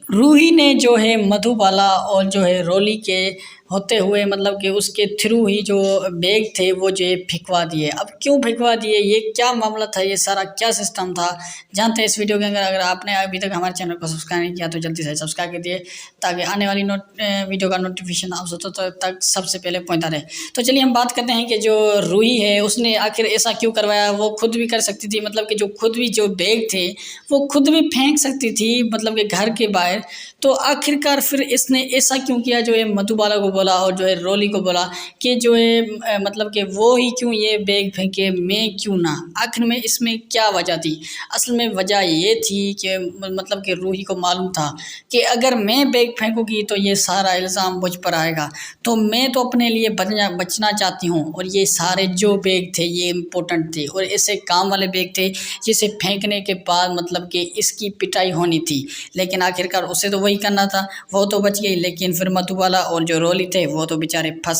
रूही ने जो है मधुबाला और जो है रोली के होते हुए मतलब कि उसके थ्रू ही जो बैग थे वो जो है फेंकवा दिए। अब क्यों फेंकवा दिए, ये क्या मामला था, ये सारा क्या सिस्टम था, जानते हैं इस वीडियो के अंदर। अगर आपने अभी तक हमारे चैनल को सब्सक्राइब नहीं किया तो जल्दी से सब्सक्राइब कर दिए ताकि आने वाली वीडियो का नोटिफिकेशन आप तक सबसे पहले पहुँचता रहे। तो चलिए हम बात करते हैं कि जो रूही है उसने आखिर ऐसा क्यों करवाया। वो खुद भी कर सकती थी, मतलब कि जो खुद भी जो बैग थे वो खुद भी फेंक सकती थी मतलब कि घर के बाहर। तो आखिरकार फिर इसने ऐसा क्यों किया, जो है मधुबाला को बोला और जो है रोली को बोला कि जो है मतलब कि वो ही क्यों ये बैग फेंके, मैं क्यों ना। आखिर में इसमें क्या वजह थी। असल में वजह ये थी कि मतलब कि रूही को मालूम था कि अगर मैं बैग फेंकूंगी तो ये सारा इल्ज़ाम मुझ पर आएगा, तो मैं तो अपने लिए बचना चाहती हूँ। और ये सारे जो बैग थे ये इम्पोर्टेंट थे और ऐसे काम वाले बैग थे जिसे फेंकने के बाद मतलब कि इसकी पिटाई होनी थी। लेकिन आखिरकार उसे तो वही करना था, वो तो बच गई, लेकिन फिर मधुबाला और जो रोली थे वो तो बेचारे फंस